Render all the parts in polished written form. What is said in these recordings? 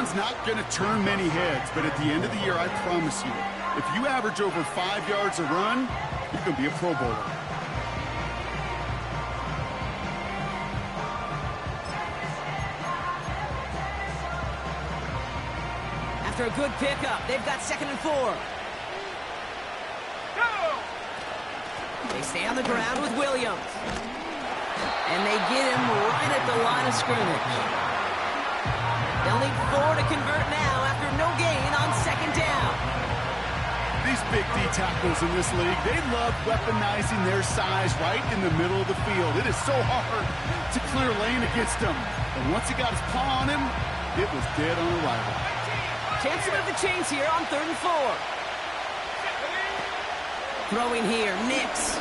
run's not going to turn many heads, but at the end of the year, I promise you, if you average over 5 yards a run, you're going to be a Pro Bowler. After a good pickup, they've got 2nd and 4. They stay on the ground with Williams. And they get him right at the line of scrimmage. They'll need 4 to convert now after no gain on 2nd down. These big D tackles in this league, they love weaponizing their size right in the middle of the field. It is so hard to clear lane against him. And once he got his paw on him, it was dead on arrival. Chance to move the chains here on 3rd and 4. Throwing here, Nix.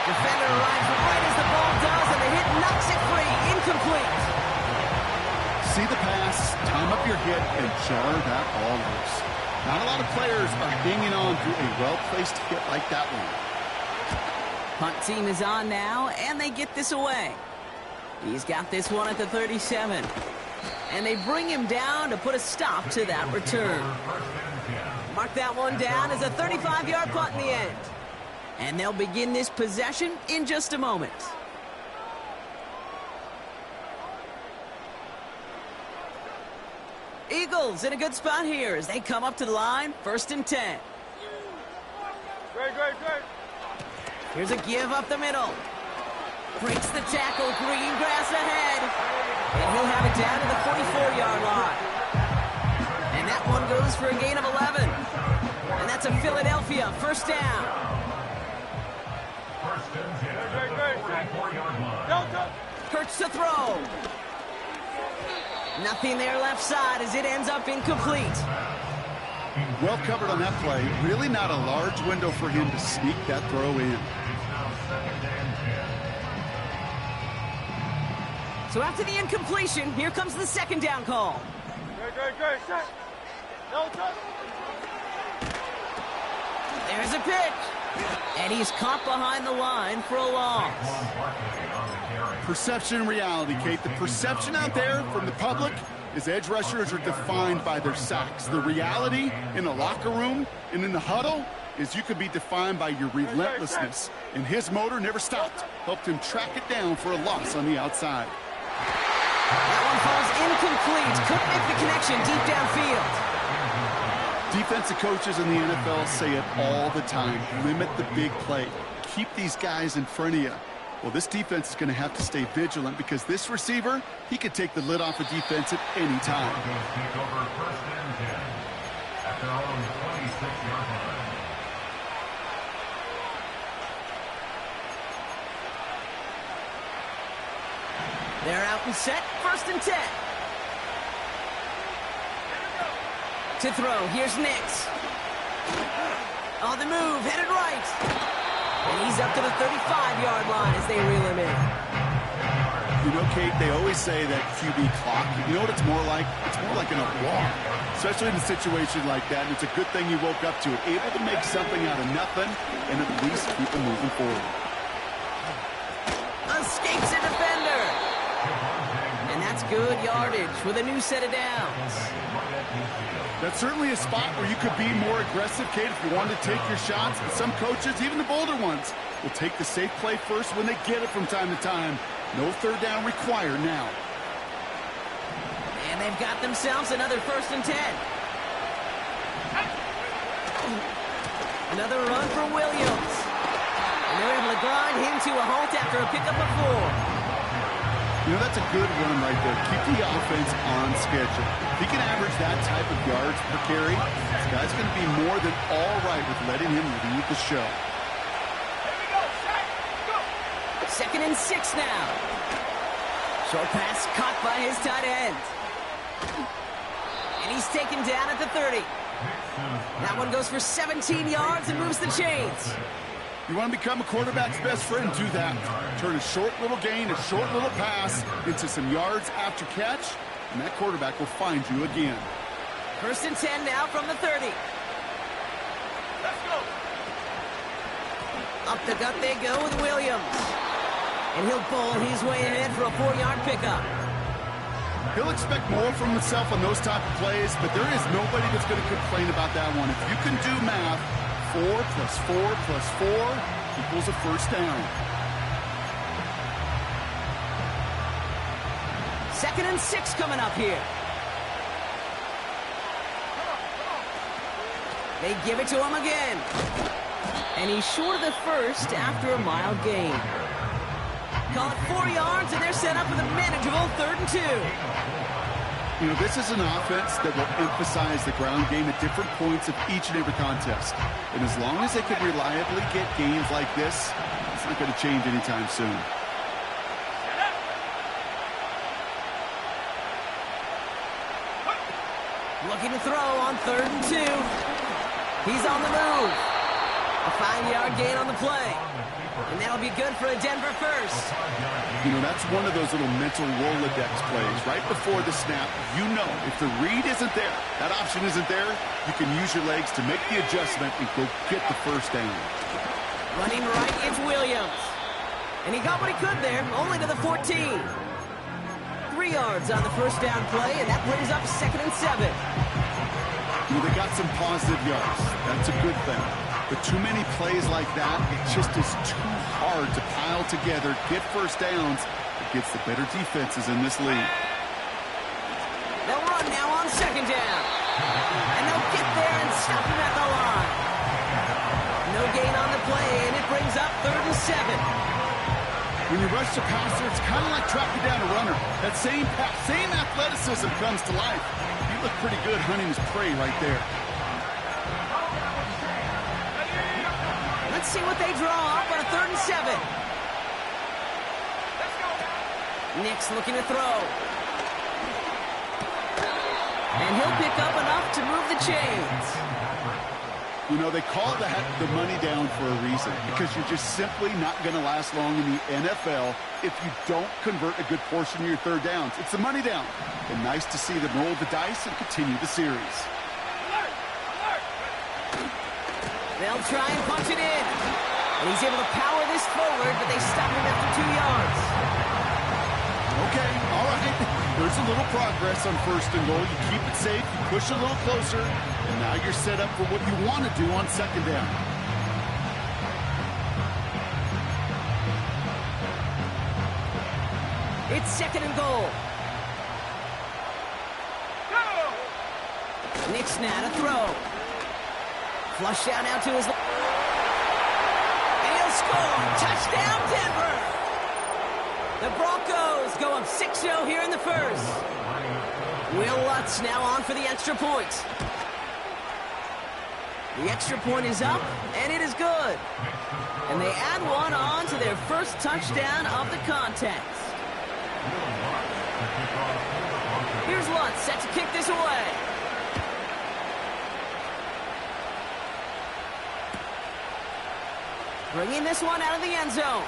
Defender arrives right as the ball does, and the hit knocks it free. Incomplete. See the pass, time up your hit, and jar that ball loose. Not a lot of players are hanging on to a well-placed hit like that one. Punt team is on now, and they get this away. He's got this one at the 37. And they bring him down to put a stop to that return. Mark that one down as a 35-yard punt in the end. And they'll begin this possession in just a moment. Eagles in a good spot here as they come up to the line, 1st and 10. Great. Here's a give up the middle. Breaks the tackle, green grass ahead. And he'll have it down to the 44-yard line. And that one goes for a gain of 11. And that's a Philadelphia 1st down. Hurts to throw. Nothing there left side as it ends up incomplete. Well covered on that play. Really not a large window for him to sneak that throw in. So after the incompletion, here comes the 2nd down call. Great. Set. No touch. There's a pitch. And he's caught behind the line for a loss. Perception and reality, Kate. The perception out there from the public is edge rushers are defined by their sacks. The reality in the locker room and in the huddle is you could be defined by your relentlessness. And his motor never stopped. Helped him track it down for a loss on the outside. That one falls incomplete. Couldn't make the connection deep downfield. Defensive coaches in the NFL say it all the time. Limit the big play. Keep these guys in front of you. Well, this defense is going to have to stay vigilant because this receiver, he could take the lid off a defense at any time. They're out and set, 1st and 10. To throw, here's Nix. On the move, headed right. And he's up to the 35-yard line as they reel him in. You know, Kate, they always say that QB clock, you know what it's more like? It's more like an applause, especially in a situation like that. And it's a good thing you woke up to it, able to make something out of nothing and at least keep them moving forward. Escapes a defender. And that's good yardage with a new set of downs. That's certainly a spot where you could be more aggressive, Kate, if you wanted to take your shots. But some coaches, even the bolder ones, will take the safe play first when they get it from time to time. No 3rd down required now. And they've got themselves another 1st and 10. Another run for Williams. And they're able to grind him to a halt after a pickup of 4. You know, that's a good run right there. Keep the offense on schedule. If he can average that type of yards per carry, this guy's going to be more than all right with letting him lead the show. 2nd and 6 now. Short pass caught by his tight end. And he's taken down at the 30. That one goes for 17 yards and moves the chains. You want to become a quarterback's best friend, do that. Turn a short little gain, a short little pass into some yards after catch, and that quarterback will find you again. 1st and 10 now from the 30. Let's go. Up the gut they go with Williams. And he'll bowl his way ahead for a 4-yard pickup. He'll expect more from himself on those type of plays, but there is nobody that's going to complain about that one. If you can do math, 4 plus 4 plus 4 equals a first down. 2nd and 6 coming up here. They give it to him again. And he's short of the first after a mile gain. Call it 4 yards, and they're set up with a manageable 3rd and 2. You know, this is an offense that will emphasize the ground game at different points of each and every contest. And as long as they can reliably get gains like this, it's not going to change anytime soon. Looking to throw on 3rd and 2. He's on the move. A 5-yard gain on the play. And that'll be good for a Denver first. You know, that's one of those little mental Rolodex plays. Right before the snap, you know if the read isn't there, that option isn't there, you can use your legs to make the adjustment and go get the first down. Running right, it's Williams. And he got what he could there, only to the 14. 3 yards on the first down play, and that brings up 2nd and 7. You know, they got some positive yards. That's a good thing. But too many plays like that, it just is too hard to pile together, get first downs against the better defenses in this league. They'll run now on 2nd down. And they'll get there and stop him at the line. No gain on the play, and it brings up 3rd and 7. When you rush the passer, it's kind of like tracking down a runner. That same athleticism comes to life. He looked pretty good hunting his prey right there. Let's see what they draw up on a 3rd and 7. Nick's looking to throw. And he'll pick up enough to move the chains. You know, they call that the money down for a reason, because you're just simply not going to last long in the NFL if you don't convert a good portion of your third downs. It's the money down. And nice to see them roll the dice and continue the series. They'll try and punch it in. And he's able to power this forward, but they stop him after 2 yards. Okay, all right. There's a little progress on 1st and goal. You keep it safe, you push a little closer, and now you're set up for what you want to do on 2nd down. It's 2nd and goal. Nick's now to throw. Flush out now to his left. And he'll score. Touchdown, Denver. The Broncos go up 6-0 here in the first. Will Lutz now on for the extra point. The extra point is up, and it is good. And they add one on to their first touchdown of the contest. Here's Lutz set to kick this away. Bringing this one out of the end zone.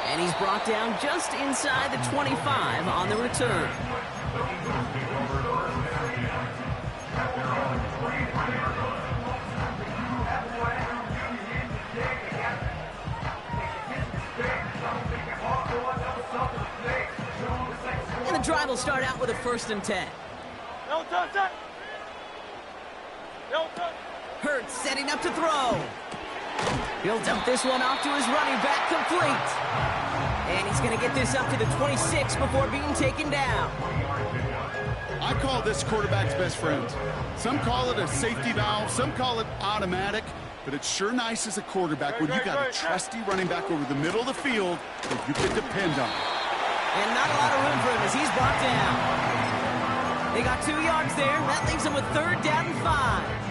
And he's brought down just inside the 25 on the return. And the drive will start out with a 1st and 10. No touch it. No touch. Hurts setting up to throw. He'll dump this one off to his running back, complete. And he's going to get this up to the 26 before being taken down. I call this quarterback's best friend. Some call it a safety valve, some call it automatic, but it's sure nice as a quarterback when you got a trusty running back over the middle of the field that you can depend on. And not a lot of room for him as he's brought down. They got 2 yards there. That leaves them with 3rd down and 5.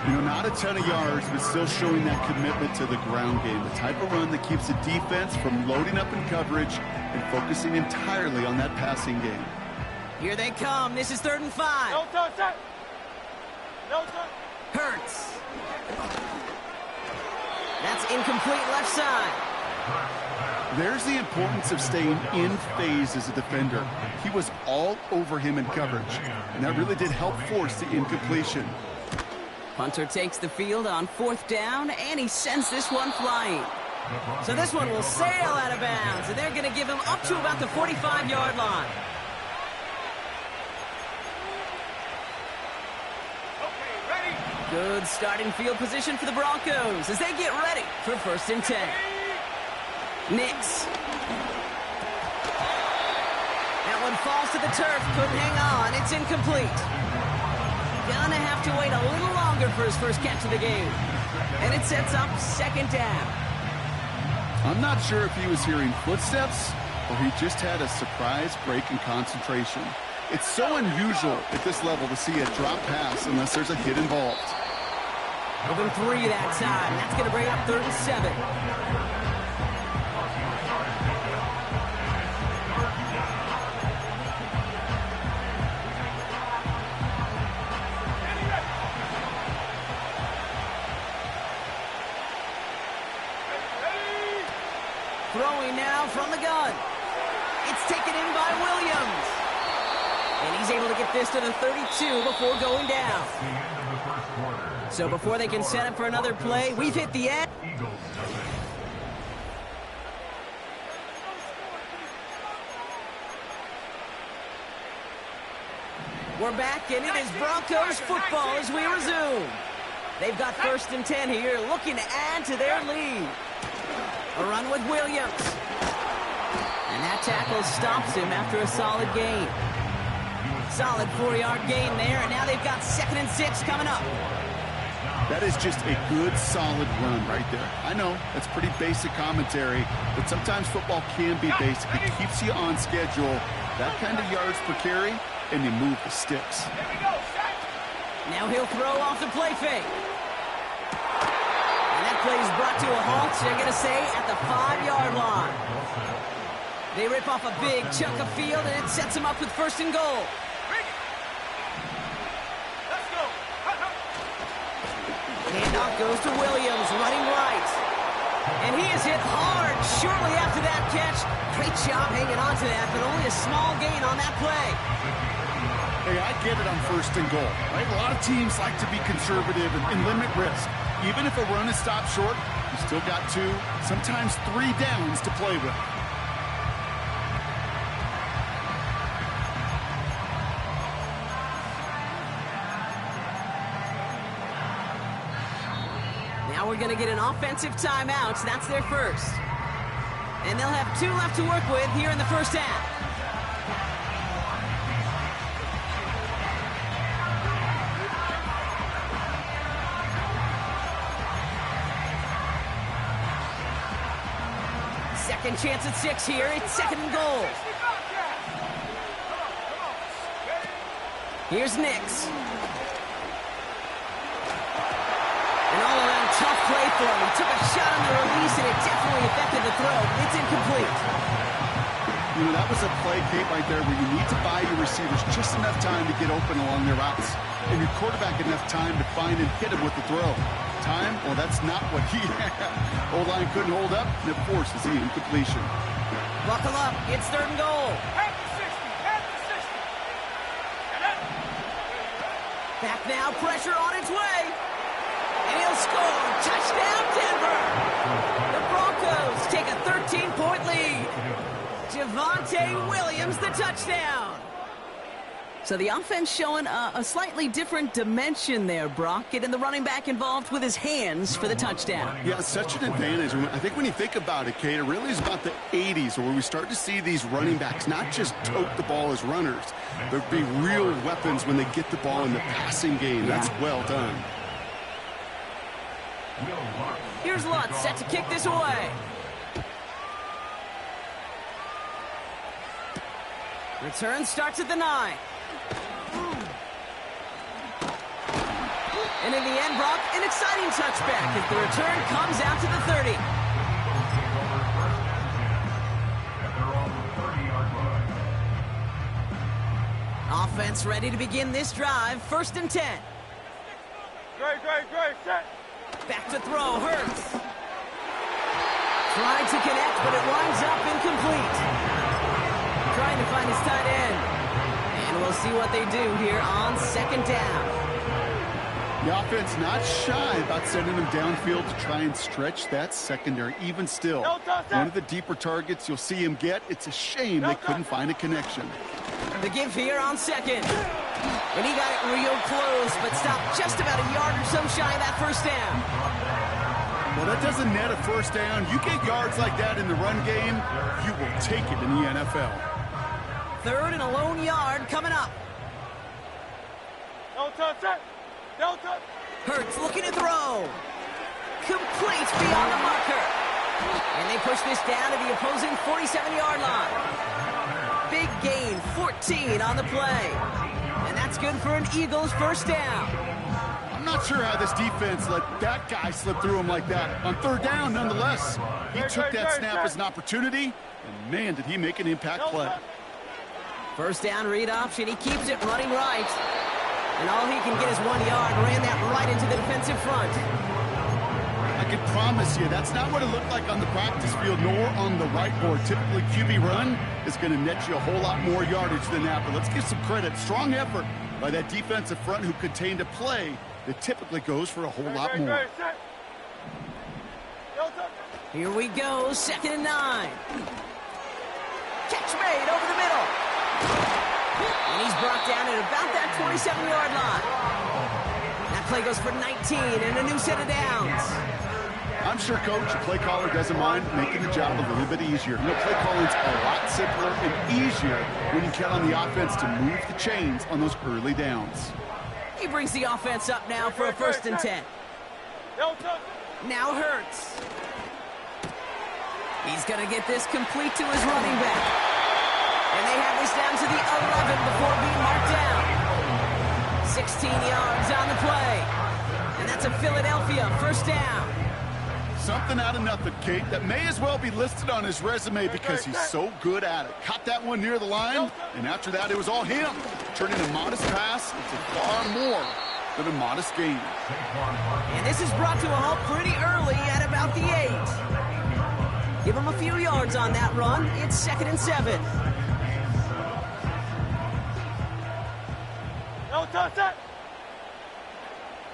You know, not a ton of yards, but still showing that commitment to the ground game. The type of run that keeps the defense from loading up in coverage and focusing entirely on that passing game. Here they come. This is 3rd and 5. No touch it. No touch. Hurts. That's incomplete left side. There's the importance of staying in phase as a defender. He was all over him in coverage, and that really did help force the incompletion. Punter takes the field on 4th down, and he sends this one flying. So this one will sail out of bounds, and they're going to give him up to about the 45-yard line. Good starting field position for the Broncos as they get ready for 1st and 10. Nix. That one falls to the turf. Couldn't hang on. It's incomplete. Gonna have to wait a little longer for his first catch of the game. And it sets up 2nd down. I'm not sure if he was hearing footsteps or he just had a surprise break in concentration. It's so unusual at this level to see a drop pass unless there's a hit involved. Moving 3 that time. That's going to bring up 3rd and 7. Throwing now from the gun. It's taken in by Williams. And he's able to get this to the 32 before going down. So before they can set up for another play, we've hit the end. We're back, and it is Broncos football as we resume. They've got 1st and 10 here, looking to add to their lead. A run with Williams. And that tackle stops him after a solid gain. Solid 4-yard gain there, and now they've got 2nd and 6 coming up. That is just a good, solid run right there. I know, that's pretty basic commentary, but sometimes football can be basic. It keeps you on schedule. That kind of yards per carry, and you move the sticks. Now he'll throw off the play fake. And that play is brought to a halt, so they're going to say at the 5-yard line. They rip off a big chunk of field, and it sets them up with 1st and goal. Handoff goes to Williams, running right. And he is hit hard shortly after that catch. Great job hanging on to that, but only a small gain on that play. Hey, I get it on 1st and goal, right? A lot of teams like to be conservative and limit risk. Even if a run is stopped short, you still got 2, sometimes 3 downs to play with. Now we're going to get an offensive timeout. That's their first. And they'll have 2 left to work with here in the 1st half. Second chance at 6 here. It's 2nd and goal. Here's Nix. An all-around tough play for him. He took a shot on the release, and it definitely affected the throw. It's incomplete. You know, that was a play, Kate, right there where you need to buy your receivers just enough time to get open along their routes. And your quarterback enough time to find and hit him with the throw. Time? Well, that's not what he had. O-line couldn't hold up, and it forces the incompletion. Buckle up. It's 3rd and goal. Back now, pressure on its way. And he'll score. Touchdown, Denver. The Broncos take a 13-point lead. Javonte Williams, the touchdown. So the offense showing a slightly different dimension there, Brock. Getting the running back involved with his hands for the touchdown. Yeah, such an advantage. I think when you think about it, Kate, it really is about the 80s where we start to see these running backs not just tote the ball as runners. There'll be real weapons when they get the ball in the passing game. That's well done. Here's Lutz set to kick this away. Return starts at the 9. And in the end, Brock, an exciting touchback as the return comes out to the 30. Offense ready to begin this drive. 1st and 10. Great, set. Back to throw, Hurts. Trying to connect, but it winds up incomplete. Trying to find his tight end. And we'll see what they do here on 2nd down. The offense not shy about sending them downfield to try and stretch that secondary. Even still, one of the deeper targets you'll see him get. It's a shame they couldn't find a connection. The give here on second. And he got it real close, but stopped just about a yard or so shy of that first down. Well, that doesn't net a first down. You get yards like that in the run game, you will take it in the NFL. Third and a lone yard coming up. Don't touch it. Don't touch. Hurts looking to throw. Complete beyond the marker. And they push this down to the opposing 47-yard line. Big gain, 14 on the play. And that's good for an Eagles first down. I'm not sure how this defense let that guy slip through him like that. On third down, nonetheless, he took that snap as an opportunity, and man, did he make an impact play. First down read option, he keeps it running right. And all he can get is 1 yard, ran that right into the defensive front. I can promise you, that's not what it looked like on the practice field, nor on the whiteboard. Typically, QB run is going to net you a whole lot more yardage than that, but let's give some credit. Strong effort by that defensive front who contained a play that typically goes for a whole lot more. Here we go, 2nd and 9. Catch made over the middle. And he's brought down at about that 27-yard line. That play goes for 19 and a new set of downs. I'm sure, Coach, the play caller doesn't mind making the job a little bit easier. You know, play calling's a lot simpler and easier when you count on the offense to move the chains on those early downs. He brings the offense up now for a 1st and 10. Now Hurts. He's going to get this complete to his running back. And they have this down to the 11 before being marked down. 16 yards on the play. And that's a Philadelphia first down. Something out of nothing, Kate, that may as well be listed on his resume because he's so good at it. Caught that one near the line, and after that, it was all him. Turning a modest pass into far more than a modest gain. And this is brought to a halt pretty early at about the 8. Give him a few yards on that run. It's 2nd and 7. Don't touch it.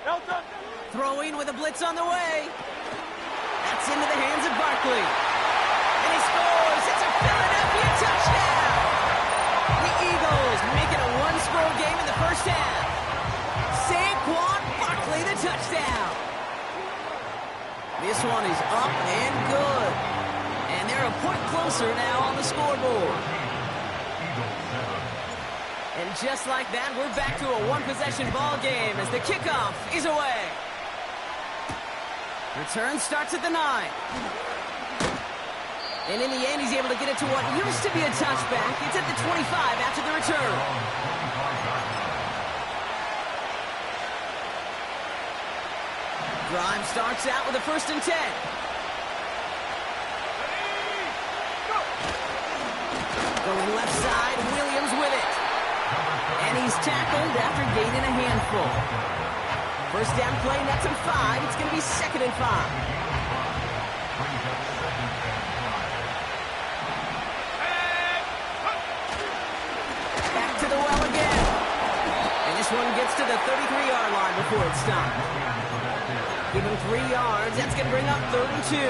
Don't touch it. Throwing with a blitz on the way. That's into the hands of Barkley. And he scores. It's a Philadelphia touchdown. The Eagles make it a one-score game in the first half. Saquon Barkley, the touchdown. This one is up and good. And they're a point closer now on the scoreboard. And just like that, we're back to a one-possession ball game as the kickoff is away. Return starts at the 9. And in the end, he's able to get it to what used to be a touchback. It's at the 25 after the return. Drive starts out with a 1st and 10. Going left side, Williams with it. And he's tackled after gaining a handful. First down play, nets him 5. It's going to be 2nd and 5. Back to the well again. And this one gets to the 33-yard line before it's stopped. Give him 3 yards. That's going to bring up 3rd and 2.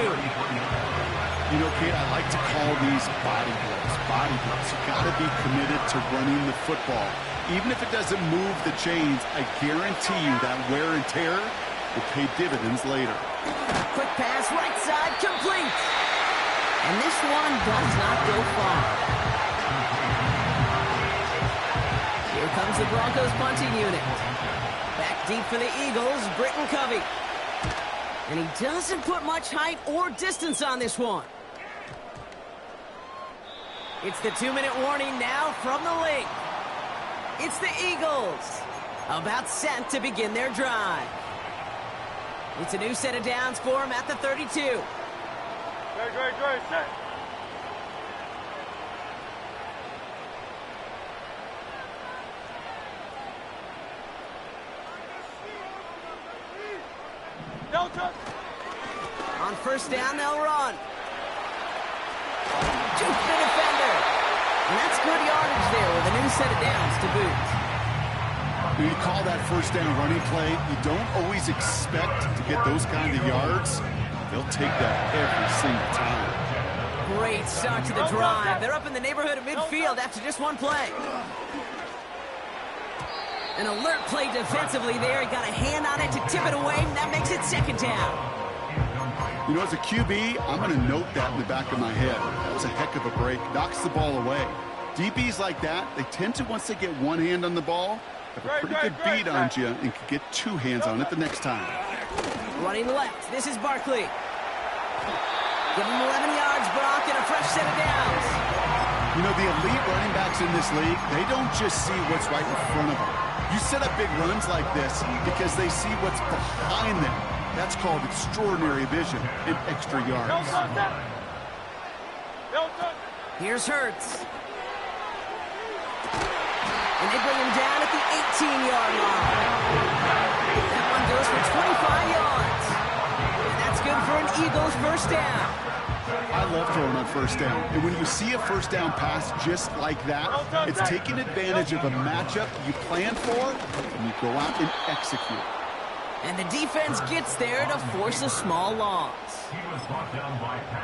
You know, Kate, I like to call these body blows. Body blows. You got to be committed to running the football. Even if it doesn't move the chains, I guarantee you that wear and tear will pay dividends later. Quick pass, right side, complete. And this one does not go far. Here comes the Broncos punting unit. Back deep for the Eagles, Britton Covey. And he doesn't put much height or distance on this one. It's the 2-minute warning now from the link. It's the Eagles, about set to begin their drive. It's a new set of downs for him at the 32. Great, set. Don't touch. On first down, they'll run. Juke the defender. And that's good yardage there with a new set of downs to boot. When you call that first down running play, you don't always expect to get those kind of yards. They'll take that every single time. Great start to the drive. They're up in the neighborhood of midfield after just one play. An alert play defensively there. He got a hand on it to tip it away, and that makes it second down. You know, as a QB, I'm going to note that in the back of my head. That was a heck of a break. Knocks the ball away. DBs like that, they tend to, once they get one hand on the ball, have a pretty good beat on you and can get two hands on it the next time. Running left. This is Barkley. Give him 11 yards, Brock, and a fresh set of downs. You know, the elite running backs in this league, they don't just see what's right in front of them. You set up big runs like this because they see what's behind them. That's called extraordinary vision and extra yards. Here's Hurts. And they bring him down at the 18-yard line. That one goes for 25 yards. And that's good for an Eagles first down. I love throwing on first down. And when you see a first down pass just like that, it's taking advantage of a matchup you plan for, and you go out and execute. And the defense gets there to force a small loss.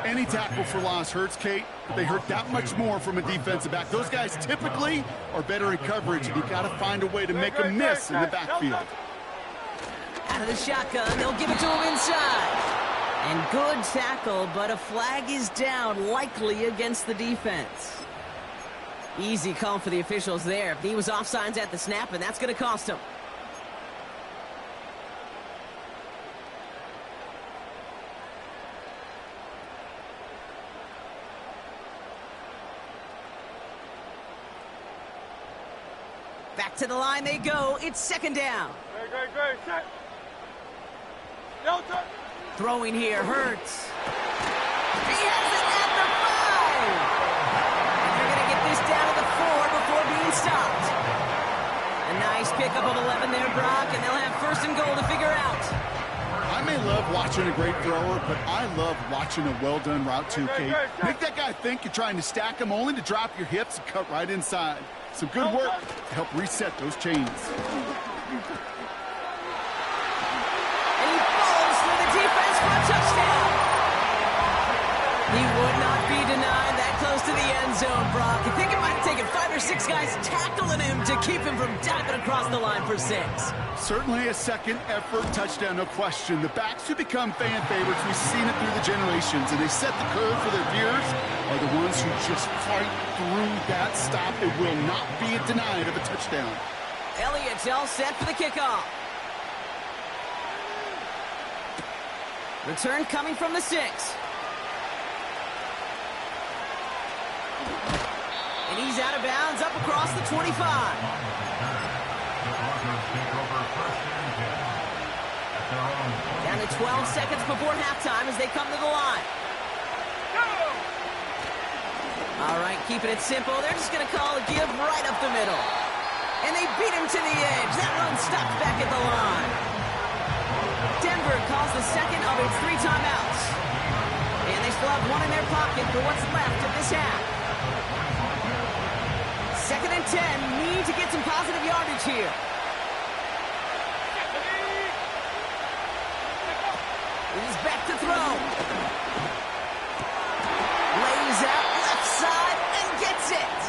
Any tackle for loss hurts, Kate, but they hurt that much more from a defensive back. Those guys typically are better in coverage, and you got to find a way to make them miss in the backfield. Out of the shotgun, they'll give it to him inside. And good tackle, but a flag is down, likely against the defense. Easy call for the officials there. He was offsides at the snap, and that's going to cost him. Back to the line they go. It's second down. Great. Set. Delta. Throwing here, Hurts. He has it at the 5. And they're going to get this down to the 4 before being stopped. A nice pickup of 11 there, Brock, and they'll have first and goal to figure out. I may love watching a great thrower, but I love watching a well-done route too, Kate. Make that guy think you're trying to stack him only to drop your hips and cut right inside. Some good work to help reset those chains. And he falls through the defense for a touchdown. He would not be denied that close to the end zone, Brock. I think it might have taken 5 or 6 guys tackling him to keep him from diving across the line for 6. Certainly a second effort touchdown, no question. The backs who become fan favorites, we've seen it through the generations, and they set the curve for their peers, are the ones who just fight through that stop. It will not be denied of a touchdown. Elliott's all set for the kickoff. Return coming from the 6. And he's out of bounds up across the 25. Down to 12 seconds before halftime as they come to the line. All right, keeping it simple. They're just going to call a give right up the middle. And they beat him to the edge. That run stopped back at the line. Denver calls the second of its 3 timeouts. And they still have one in their pocket for what's left of this half. Second and 10. Need to get some positive yardage here. He's back to throw. Lays out left side and gets it.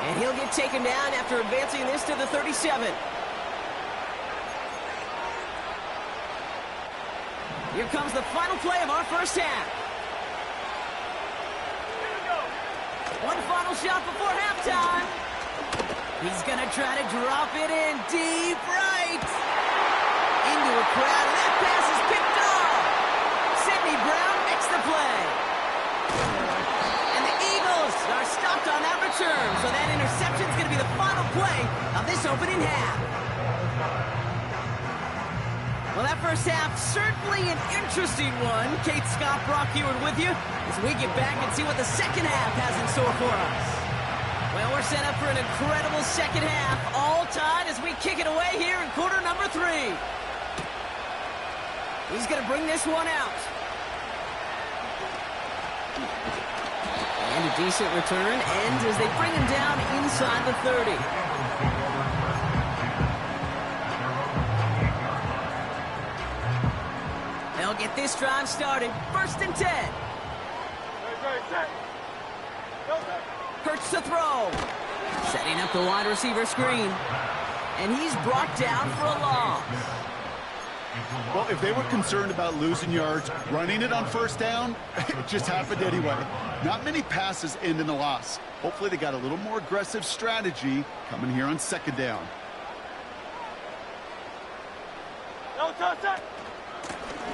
And he'll get taken down after advancing this to the 37. Here comes the final play of our first half. One final shot before halftime. He's going to try to drop it in deep right. Into a crowd, and that pass is picked off. Sidney Brown makes the play. And the Eagles are stopped on that return, so that interception is going to be the final play of this opening half. Well, that first half, certainly an interesting one. Kate, Scott, Brock Ewart with you as we get back and see what the second half has in store for us. Well, we're set up for an incredible second half, all tied as we kick it away here in quarter number 3. He's going to bring this one out. And a decent return ends as they bring him down inside the 30. They'll get this drive started. 1st and 10. Ready, set. No touch. Hurts to throw. Setting up the wide receiver screen. And he's brought down for a loss. Well, if they were concerned about losing yards, running it on 1st down, it just happened anyway. Not many passes end in a loss. Hopefully they got a little more aggressive strategy coming here on 2nd down. No touch, set.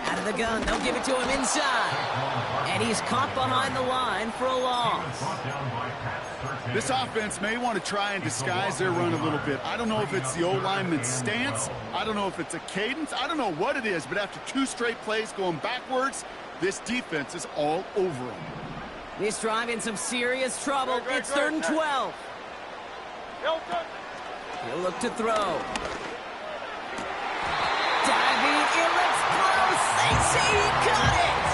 Out of the gun, they'll give it to him inside. And he's caught behind the line for a loss. This offense may want to try and disguise their run a little bit. I don't know if it's the O-lineman's stance. I don't know if it's a cadence. I don't know what it is, but after 2 straight plays going backwards, this defense is all over them. This drive in some serious trouble. It's 3rd and 12. No touch. He'll look to throw. Diving, it looks close. They say he caught it.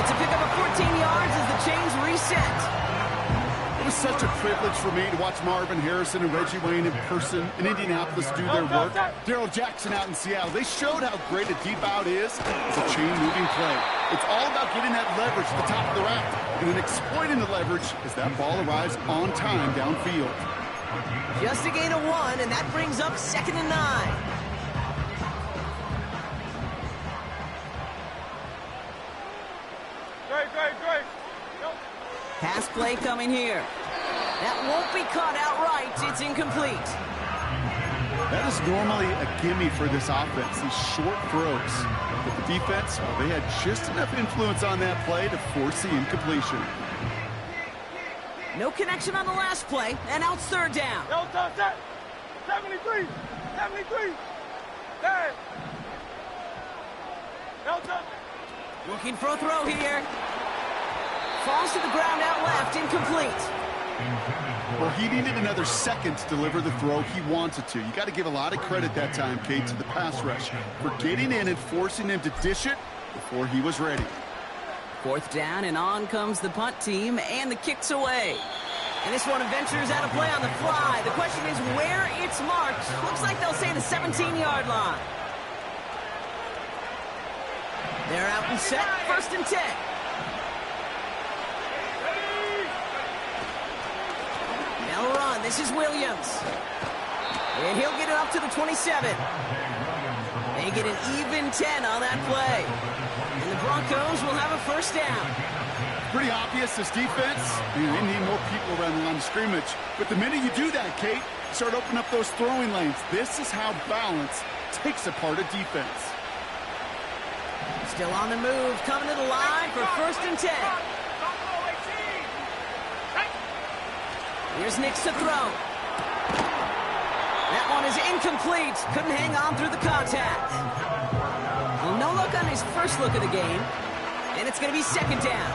It's a pickup of 14 yards as the chains reset. It was such a privilege for me to watch Marvin Harrison and Reggie Wayne in person in Indianapolis do their work. Daryl Jackson out in Seattle. They showed how great a deep out is as a chain-moving play. It's all about getting that leverage at the top of the route and then exploiting the leverage as that ball arrives on time downfield. Just a gain of 1, and that brings up 2nd and 9. Great. No. Pass play coming here. That won't be caught outright. It's incomplete. That is normally a gimme for this offense, these short throws. But the defense, well, they had just enough influence on that play to force the incompletion. No connection on the last play, and now it's 3rd down. No touch, set. 73. 10. No touch. Looking for a throw here. Falls to the ground out left, incomplete. Well, he needed another second to deliver the throw he wanted to. You got to give a lot of credit that time, Kate, to the pass rush for getting in and forcing him to dish it before he was ready. 4th down, and on comes the punt team, and the kick's away. And this one ventures out of play on the fly. The question is where it's marked. Looks like they'll say the 17-yard line. They're out and set. 1st and 10. They'll run. This is Williams. And he'll get it up to the 27. They get an even 10 on that play. And the Broncos will have a 1st down. Pretty obvious, this defense, they need more people around the line of scrimmage. But the minute you do that, Kate, start opening up those throwing lanes. This is how balance takes apart a defense. Still on the move, coming to the line for 1st and 10. Here's Nix to throw. That one is incomplete. Couldn't hang on through the contact. Well, no look on his first look of the game. And it's going to be 2nd down.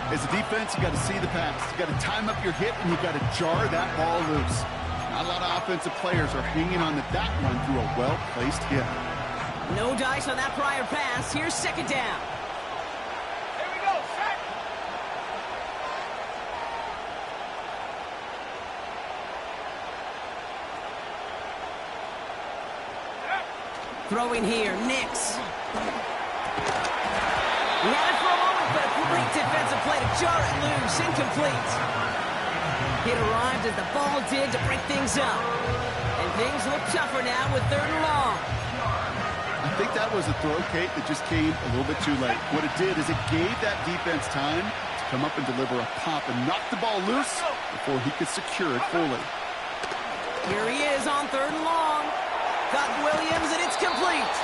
As a defense, you got to see the pass. You got to time up your hit, and you got to jar that ball loose. Not a lot of offensive players are hanging on to that one through a well-placed hit. No dice on that prior pass. Here's 2nd down. Here we go, set. Throwing here, Nix. He had it for a moment, but a great defensive play to jar it loose. Incomplete. It arrived as the ball did to break things up. And things look tougher now with 3rd and long. I think that was a throw, Kate, that just came a little bit too late. What it did is it gave that defense time to come up and deliver a pop and knock the ball loose before he could secure it fully. Here he is on 3rd and long. Got Williams, and it's complete.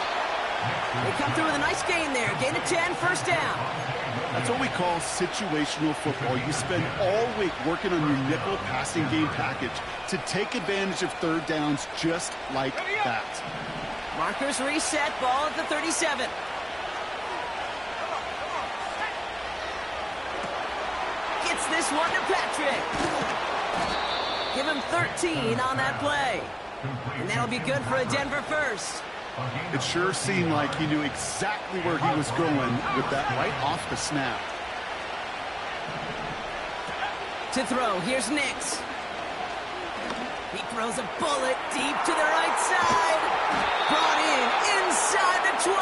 They come through with a nice gain there. Gain of 10, 1st down. That's what we call situational football. You spend all week working on your nickel passing game package to take advantage of 3rd downs just like that. Markers reset, ball at the 37. Gets this one to Patrick. Give him 13 on that play. And that'll be good for a Denver 1st. It sure seemed like he knew exactly where he was going with that right off the snap. To throw, here's Nix. He throws a bullet deep to the right side. Brought in inside the 20.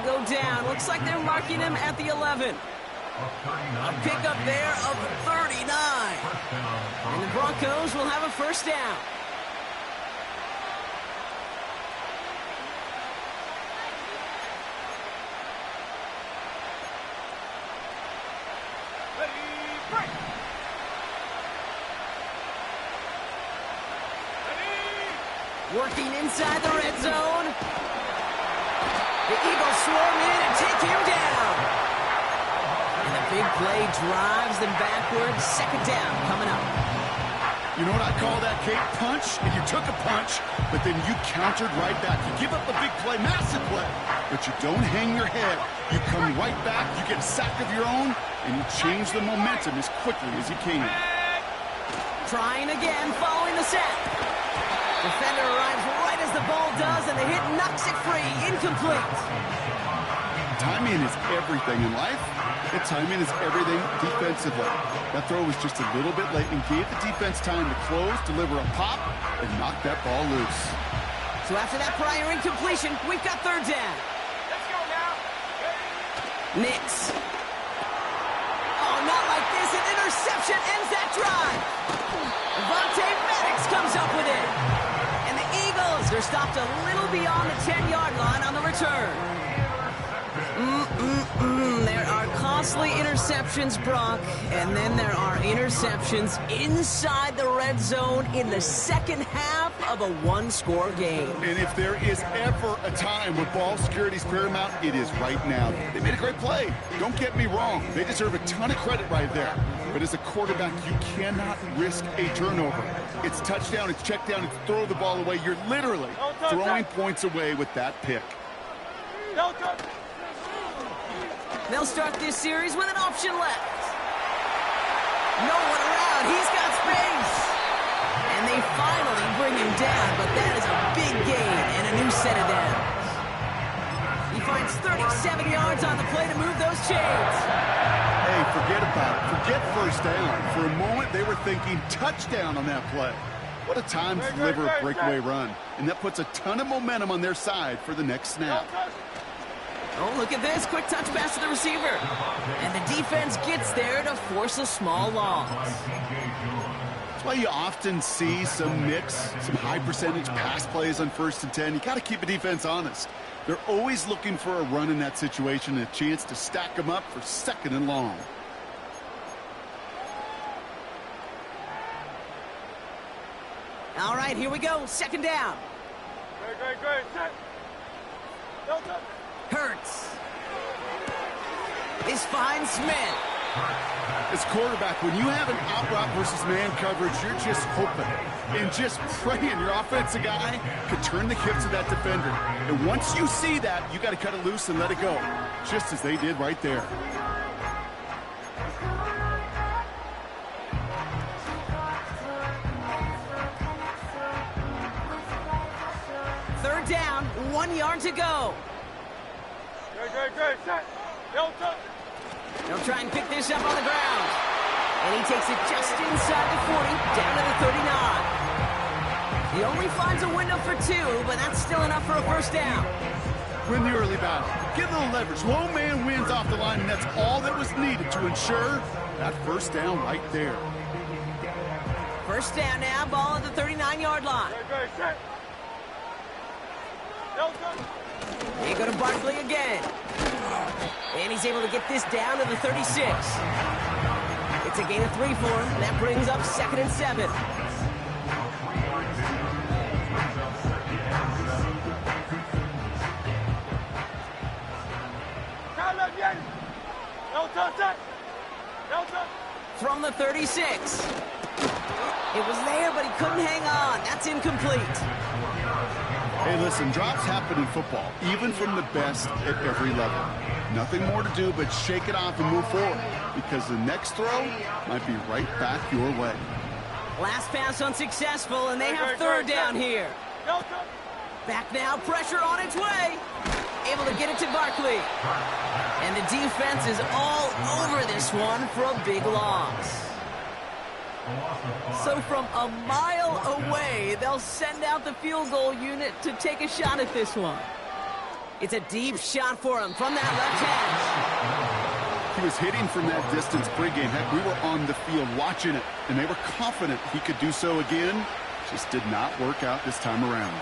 go down. Looks like they're marking him at the 11. A pickup there of 39. And the Broncos will have a first down. Working inside the red zone. The Eagles swarm in and take him down. And the big play drives them backwards. Second down coming up. You know what I call that, Kate? Punch, and you took a punch, but then you countered right back. You give up a big play, massive play, but you don't hang your head. You come right back, you get a sack of your own, and you change the momentum as quickly as you can. Trying again, following the sack. Defender arrives right as the ball does, and the hit knocks it free. Incomplete. Timing is everything in life, and timing is everything defensively. That throw was just a little bit late and gave the defense time to close, deliver a pop, and knock that ball loose. So after that prior incompletion, we've got third down. Let's go now. Nix. Oh, not like this. An interception ends that drive. Avonte Maddox comes up with it. And the Eagles are stopped a little beyond the 10-yard line on the return. There are costly interceptions, Brock, and then there are interceptions inside the red zone in the second half of a one-score game. And if there is ever a time where ball security is paramount, it is right now. They made a great play. Don't get me wrong. They deserve a ton of credit right there. But as a quarterback, you cannot risk a turnover. It's touchdown, it's check down, it's throw the ball away. You're literally throwing points away with that pick. They'll start this series with an option left. No one around. He's got space. And they finally bring him down, but that is a big gain and a new set of downs. He finds 37 yards on the play to move those chains. Hey, forget about it. Forget first down. For a moment, they were thinking touchdown on that play. What a time to deliver a breakaway run. And that puts a ton of momentum on their side for the next snap. Oh, look at this. Quick touch pass to the receiver. And the defense gets there to force a small loss. That's why you often see some mix, some high-percentage pass plays on 1st and 10. You got to keep a defense honest. They're always looking for a run in that situation and a chance to stack them up for 2nd and long. All right, here we go. 2nd down. Great. Set. Hurts. This finds Smith. As quarterback, when you have an out route versus man coverage, you're just hoping and just praying your offensive guy could turn the hips of that defender. And once you see that, you got to cut it loose and let it go, just as they did right there. Third down, 1 yard to go. Great. Set. They'll try and pick this up on the ground. And he takes it just inside the 40, down to the 39. He only finds a window for 2, but that's still enough for a first down. Win the early battle. Get a little leverage. Low man wins off the line, and that's all that was needed to ensure that first down right there. First down now, ball at the 39-yard line. Great. Set. They go to Barkley again. And he's able to get this down to the 36. It's a gain of 3 for him. That brings up 2nd and 7. From the 36. It was there, but he couldn't hang on. That's incomplete. Hey, listen, drops happen in football, even from the best at every level. Nothing more to do but shake it off and move forward, because the next throw might be right back your way. Last pass unsuccessful, and they have third down here. Back now, pressure on its way. Able to get it to Barkley. And the defense is all over this one for a big loss. So from a mile away, they'll send out the field goal unit to take a shot at this one. It's a deep shot for him from that left hash. He was hitting from that distance pregame. Heck, we were on the field watching it, and they were confident he could do so again. Just did not work out this time around.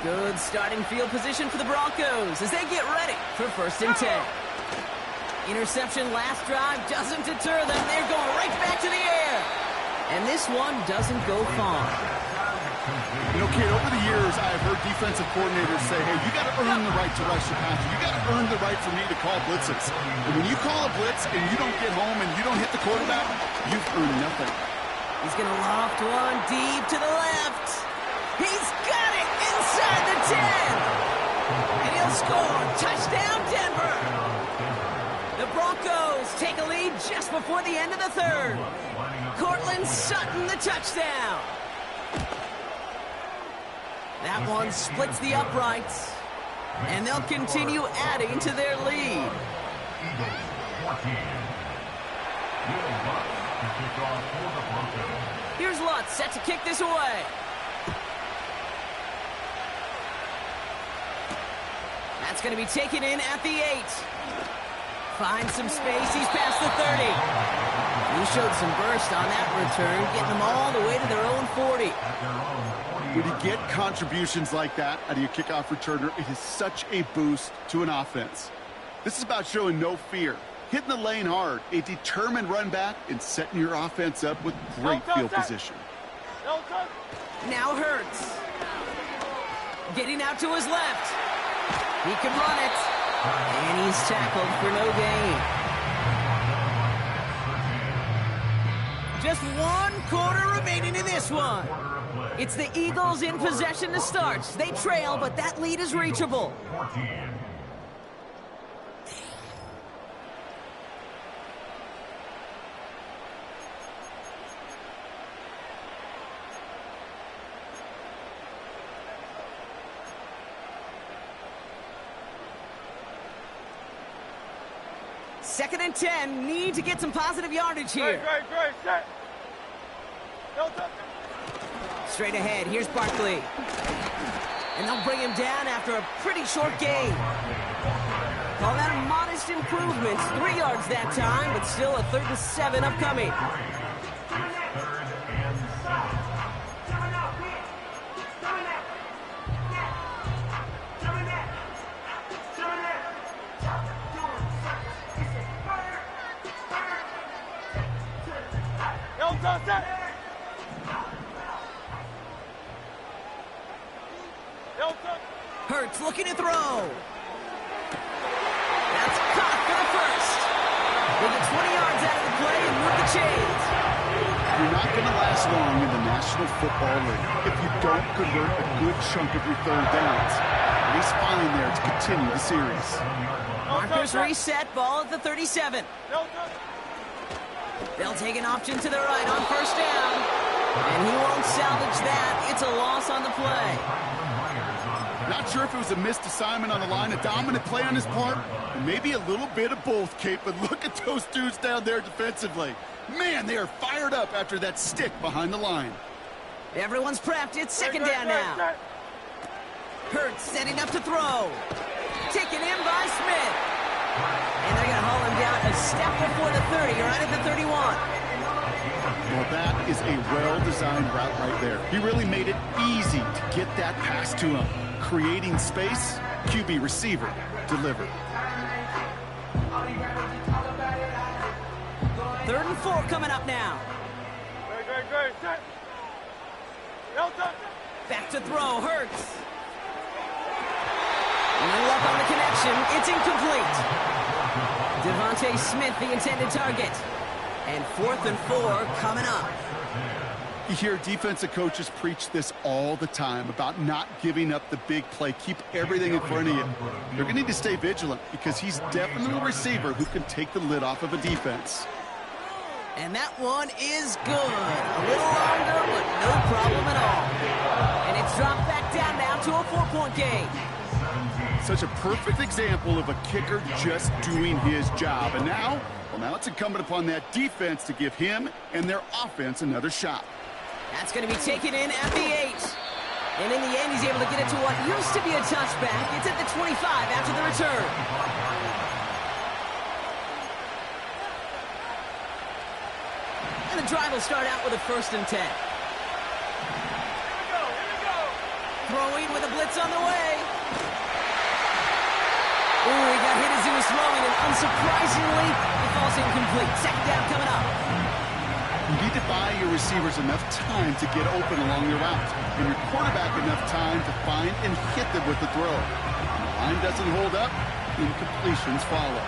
Good starting field position for the Broncos as they get ready for 1st and 10. Interception last drive doesn't deter them. They're going right back to the air. And this one doesn't go far. You know, kid, over the years, I've heard defensive coordinators say, hey, you got to earn the right to rush the passer. You got to earn the right for me to call blitzes. And when you call a blitz and you don't get home and you don't hit the quarterback, you've earned nothing. He's going to loft one deep to the left. He's got it inside the 10. And he'll score. Touchdown, Denver. The Broncos take a lead just before the end of the 3rd. Cortland Sutton, the touchdown. That one splits the uprights. And they'll continue adding to their lead. Here's Lutz set to kick this away. That's going to be taken in at the 8. Finds some space. He's past the 30. He showed some burst on that return, getting them all the way to their own 40. When you get contributions like that out of your kickoff returner, it is such a boost to an offense. This is about showing no fear, hitting the lane hard, a determined run back, and setting your offense up with great field position. Now Hurts. Getting out to his left. He can run it. And he's tackled for no gain. Just 1 quarter remaining in this one. It's the Eagles in possession to start. They trail, but that lead is reachable. Second and 10, need to get some positive yardage here. Great, set. Straight ahead, here's Barkley. And they'll bring him down after a pretty short gain. Call that a modest improvement. 3 yards that time, but still a 3rd and 7 upcoming. Hurts looking to throw. That's caught for the 1st. We'll get 20 yards out of the play and move the chains. You're not going to last long in the National Football League if you don't convert a good chunk of your 3rd downs. And he's fine there to continue the series. Markers reset, ball at the 37. They'll take an option to the right on 1st down. And he won't salvage that. It's a loss on the play. Not sure if it was a missed assignment on the line, a dominant play on his part, or maybe a little bit of both, Kate, but look at those dudes down there defensively. Man, they are fired up after that stick behind the line. Everyone's prepped. It's 2nd down now. Hurts setting up to throw. Taken in by Smith. And they're going to haul him down a step before the 30, right at the 31. Well, that is a well-designed route right there. He really made it easy to get that pass to him. Creating space, QB receiver, delivered. 3rd and 4 coming up now. Great, set. Back to throw, Hurts. No luck on the connection. It's incomplete. Devontae Smith, the intended target. And 4th and 4 coming up. You hear defensive coaches preach this all the time about not giving up the big play. Keep everything in front of you. You're going to need to stay vigilant because he's definitely a receiver who can take the lid off of a defense. And that one is good. A little longer, but no problem at all. And it's dropped back down now to a 4-point game. Such a perfect example of a kicker just doing his job. And now Well, now it's incumbent upon that defense to give him and their offense another shot. That's going to be taken in at the 8. And in the end, he's able to get it to what used to be a touchback. It's at the 25 after the return. And the drive will start out with a 1st and 10. Throwing with a blitz on the way. Ooh, he got hit as he was throwing, and unsurprisingly, it falls incomplete. 2nd down coming up. You need to buy your receivers enough time to get open along their route, and your quarterback enough time to find and hit them with the throw. When the line doesn't hold up, incompletions follow.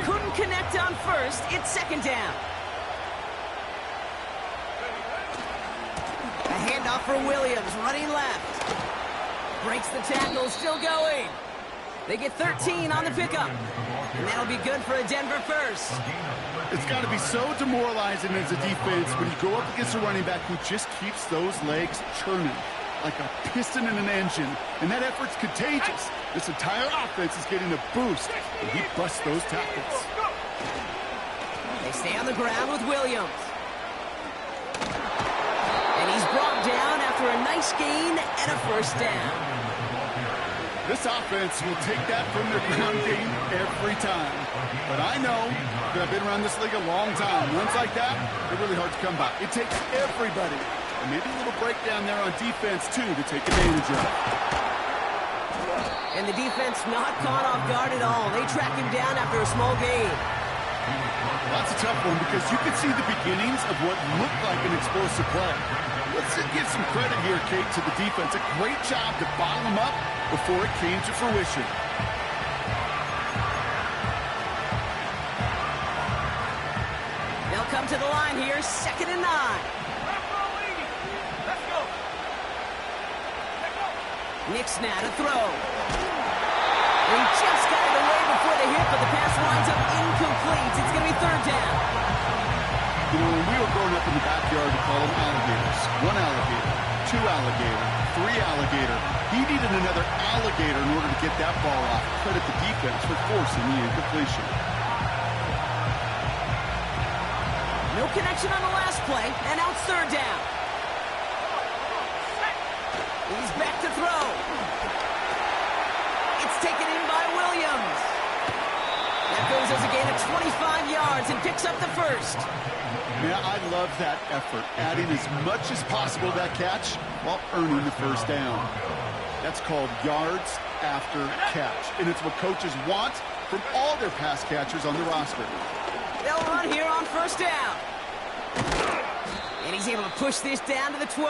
Couldn't connect on 1st. It's 2nd down. A handoff for Williams, running left. Breaks the tackle, still going. They get 13 on the pickup. And that'll be good for a Denver 1st. It's got to be so demoralizing as a defense when you go up against a running back who just keeps those legs churning like a piston in an engine. And that effort's contagious. This entire offense is getting a boost, and he busts those tackles. They stay on the ground with Williams. And he's brought down after a nice gain and a 1st down. This offense will take that from their ground game every time. But I know that I've been around this league a long time. Runs like that, they're really hard to come by. It takes everybody. And maybe a little breakdown there on defense, too, to take advantage of. And the defense not caught off guard at all. They track him down after a small gain. That's a tough one because you can see the beginnings of what looked like an explosive play. Let's give some credit here, Kate, to the defense. A great job to bottle him up before it came to fruition. They'll come to the line here, 2nd and 9. Let's go. Nick's now to throw. He just got it away before the hit, but the pass winds up incomplete. It's going to be 3rd down. You know, when we were growing up in the backyard, we called them alligators. 1 alligator, 2 alligator, 3 alligator. He needed another alligator in order to get that ball off. Credit the defense for forcing the incompletion. No connection on the last play, and now it's 3rd down. He's back to throw. It's taken in by Williams. That goes as a gain of 25 yards and picks up the 1st. Yeah, I love that effort, adding as much as possible to that catch while earning the 1st down. That's called yards after catch, and it's what coaches want from all their pass catchers on the roster. They'll run here on 1st down. And he's able to push this down to the 12.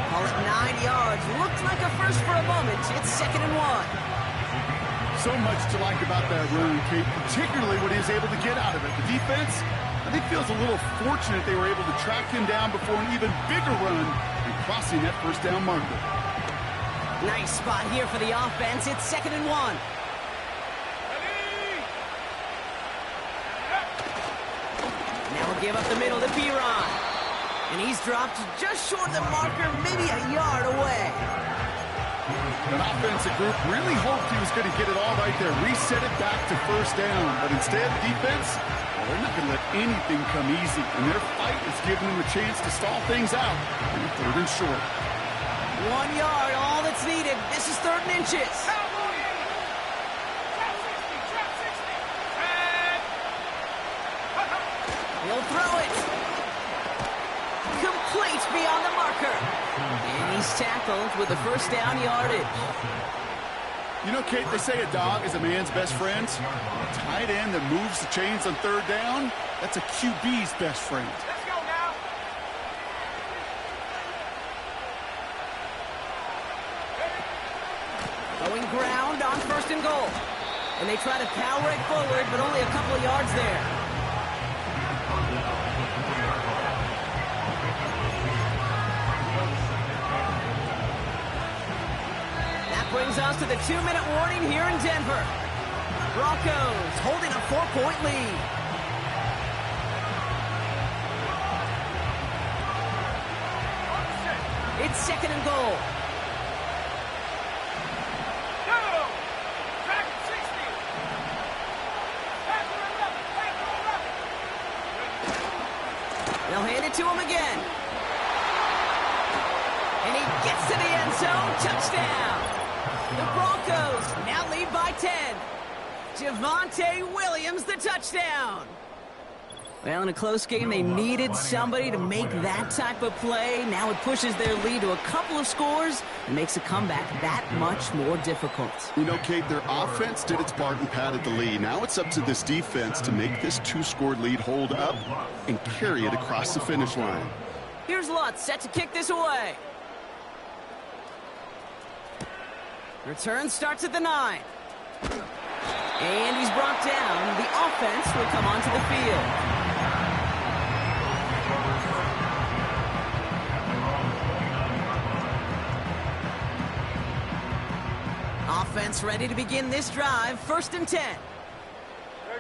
Call it 9 yards. Looked like a 1st for a moment. It's 2nd and 1. So much to like about that run, Kate, particularly what he was able to get out of it. The defense, I think, feels a little fortunate they were able to track him down before an even bigger run and crossing that 1st down marker. Nice spot here for the offense. It's 2nd and 1. Now we'll give up the middle to Piron. And he's dropped just short of the marker, maybe a yard away. That offensive group really hoped he was going to get it all right there, reset it back to 1st down. But instead, defense, well, they're not going to let anything come easy. And their fight is giving them a chance to stall things out. And 3rd and short. 1 yard, all that's needed. This is 3rd and inches. He'll throw it. Complete beyond the marker. And he's tackled with the 1st down yardage. You know, Kate, they say a dog is a man's best friend. A tight end that moves the chains on 3rd down, that's a QB's best friend. Let's go now. Going ground on 1st and goal. And they try to power it forward, but only a couple of yards there. Brings us to the 2-minute warning here in Denver. Broncos holding a 4-point lead. It's 2nd and goal. Go! Back 60. Pass to the left. Pass to the left. They'll hand it to him again. And he gets to the end zone. Touchdown. The Broncos now lead by 10. Javonte Williams, the touchdown. Well, in a close game, they needed somebody to make that type of play. Now it pushes their lead to a couple of scores and makes a comeback that much more difficult. You know, Kate, their offense did its part and padded the lead. Now it's up to this defense to make this 2-score lead hold up and carry it across the finish line. Here's Lutz set to kick this away. Return starts at the 9. And he's brought down. The offense will come onto the field. Offense ready to begin this drive. 1st and 10.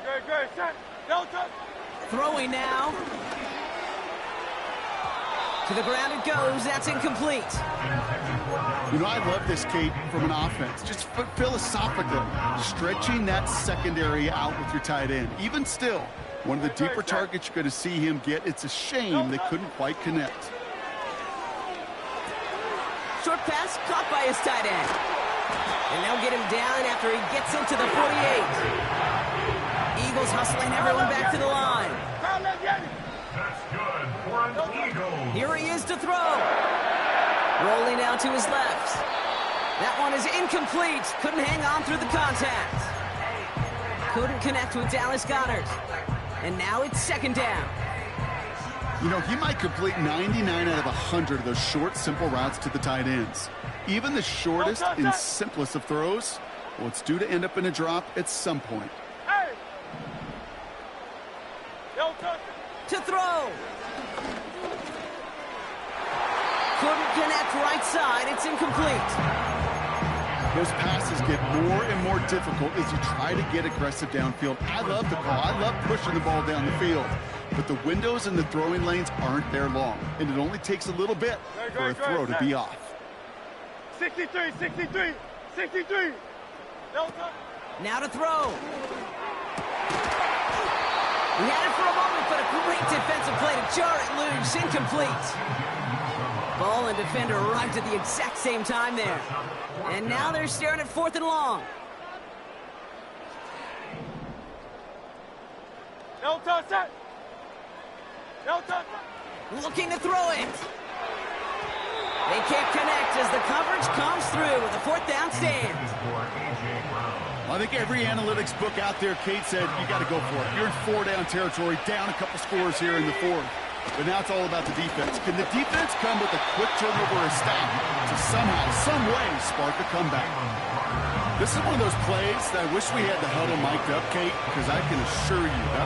Good. Set. Delta. Throwing now. To the ground it goes. That's incomplete. You know, I love this, Kate, from an offense. Just philosophically, stretching that secondary out with your tight end. Even still, one of the deeper targets you're going to see him get. It's a shame they couldn't quite connect. Short pass caught by his tight end. And they'll get him down after he gets into the 48. Eagles hustling everyone back to the line. That's good for an Eagle. Here he is to throw. Rolling out to his left. That one is incomplete. Couldn't hang on through the contact. Couldn't connect with Dallas Goedert. And now it's 2nd down. You know, he might complete 99 out of 100 of those short, simple routes to the tight ends. Even the shortest and simplest of throws, well, it's due to end up in a drop at some point. Hey! To throw. Couldn't connect right side. It's incomplete. Those passes get more and more difficult as you try to get aggressive downfield. I love the call. I love pushing the ball down the field. But the windows in the throwing lanes aren't there long. And it only takes a little bit for a throw to be off. 63. Delta. Now to throw. He had it for a moment, but a great defensive play to jar it loose. Incomplete. Ball and defender arrived at the exact same time there. And now they're staring at 4th and long. Delta set. Delta. Looking to throw it. They can't connect as the coverage comes through with a 4th down stand. I think every analytics book out there, Kate, said you got to go for it. You're in 4-down territory, down a couple scores here in the 4th. But now it's all about the defense. Can the defense come with a quick turnover or stop to somehow, some way, spark a comeback? This is one of those plays that I wish we had the huddle mic'd up, Kate, because I can assure you that